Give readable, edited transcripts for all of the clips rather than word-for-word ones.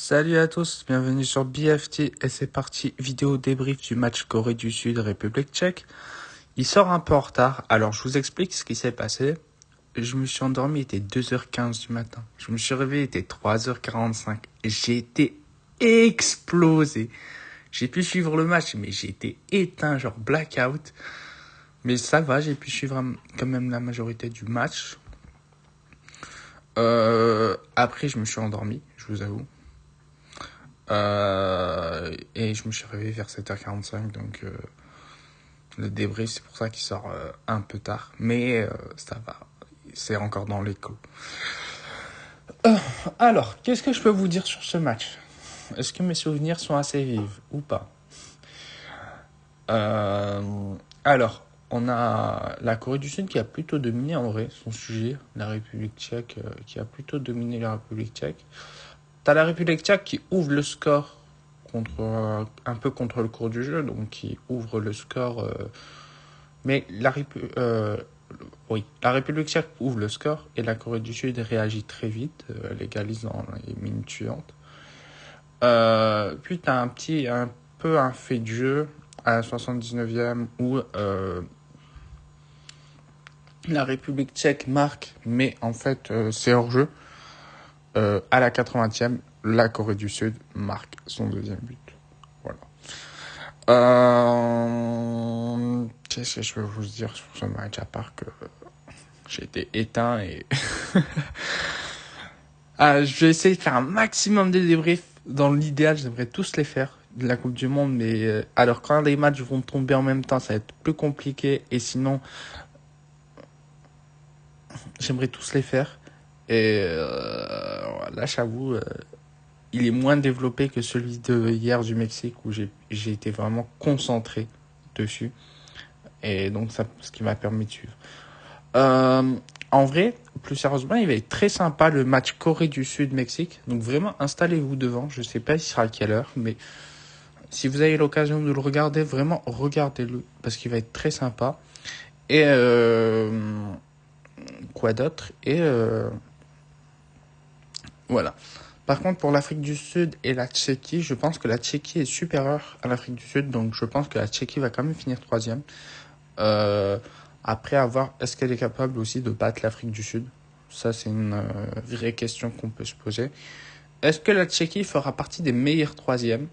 Salut à tous, bienvenue sur BFT et c'est parti, vidéo débrief du match Corée du Sud, République tchèque. Il sort un peu en retard, alors je vous explique ce qui s'est passé. Je me suis endormi, il était 2h15 du matin. Je me suis réveillé, il était 3h45. J'ai été explosé. J'ai pu suivre le match, mais j'ai été éteint, genre blackout. Mais ça va, j'ai pu suivre quand même la majorité du match. Après, je me suis endormi, je vous avoue. Et je me suis réveillé vers 7h45, donc le débrief, c'est pour ça qu'il sort un peu tard. Mais ça va, c'est encore dans les clous. Alors, qu'est-ce que je peux vous dire sur ce match ? Est-ce que mes souvenirs sont assez vifs ou pas ? Alors, on a la Corée du Sud qui a plutôt dominé en vrai son sujet, la République tchèque qui a plutôt dominé la République tchèque. T'as la République tchèque qui ouvre le score un peu contre le cours du jeu, donc qui ouvre le score. Mais la République tchèque ouvre le score et la Corée du Sud réagit très vite, elle égalise dans les minutes suivantes. Puis t'as un peu un fait de jeu à la 79e où la République tchèque marque, mais en fait c'est hors jeu. À la 80e, la Corée du Sud marque son deuxième but. Voilà. Qu'est-ce que je peux vous dire sur ce match, à part que j'ai été éteint et... je vais essayer de faire un maximum de débriefs. Dans l'idéal, j'aimerais tous les faire de la Coupe du Monde, mais alors quand les matchs vont tomber en même temps, ça va être plus compliqué. Et sinon, j'aimerais tous les faire. Et là, j'avoue, il est moins développé que celui de hier du Mexique où j'ai été vraiment concentré dessus. Et donc, ça, ce qui m'a permis de suivre. En vrai, plus sérieusement, il va être très sympa le match Corée du Sud-Mexique. Donc vraiment, installez-vous devant. Je sais pas il sera à quelle heure, mais si vous avez l'occasion de le regarder, vraiment regardez-le parce qu'il va être très sympa. Et quoi d'autre ? Et voilà. Par contre, pour l'Afrique du Sud et la Tchéquie, je pense que la Tchéquie est supérieure à l'Afrique du Sud. Donc je pense que la Tchéquie va quand même finir troisième. Après avoir, est-ce qu'elle est capable aussi de battre l'Afrique du Sud ? Ça, c'est une vraie question qu'on peut se poser. Est-ce que la Tchéquie fera partie des meilleurs troisièmes ?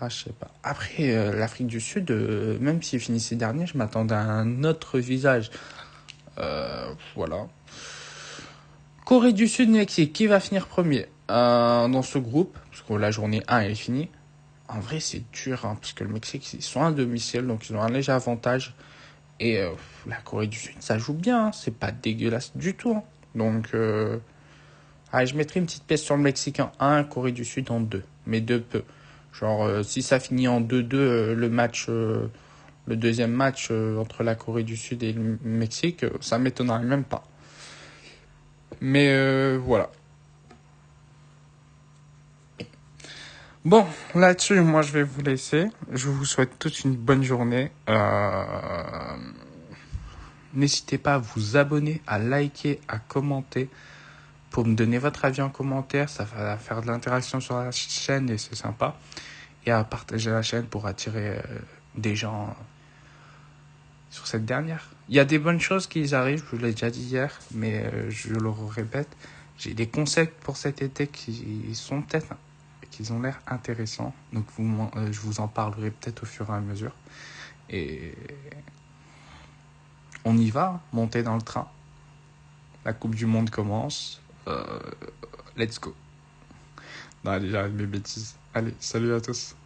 Ah, je sais pas. Après, l'Afrique du Sud, même s'il finissait dernier, je m'attendais à un autre visage. Voilà. Corée du Sud, Mexique, qui va finir premier dans ce groupe ? Parce que la journée 1, elle est finie. En vrai, c'est dur, hein, parce que le Mexique, ils sont à domicile, donc ils ont un léger avantage. Et la Corée du Sud, ça joue bien, hein, c'est pas dégueulasse du tout. Hein. Donc, je mettrai une petite pièce sur le Mexique en 1, Corée du Sud en 2, mais de peu. Genre, si ça finit en 2-2, le deuxième match entre la Corée du Sud et le Mexique, ça m'étonnerait même pas. Mais voilà. Bon, là-dessus, moi, je vais vous laisser. Je vous souhaite toute une bonne journée. N'hésitez pas à vous abonner, à liker, à commenter pour me donner votre avis en commentaire. Ça va faire de l'interaction sur la chaîne et c'est sympa. Et à partager la chaîne pour attirer des gens sur cette dernière. Il y a des bonnes choses qui arrivent, je vous l'ai déjà dit hier, mais je le répète. J'ai des concepts pour cet été qui sont peut-être, qui ont l'air intéressants. Donc je vous en parlerai peut-être au fur et à mesure. Et on y va, monter dans le train. La Coupe du Monde commence. Let's go. Non, allez, j'arrête mes bêtises. Allez, salut à tous.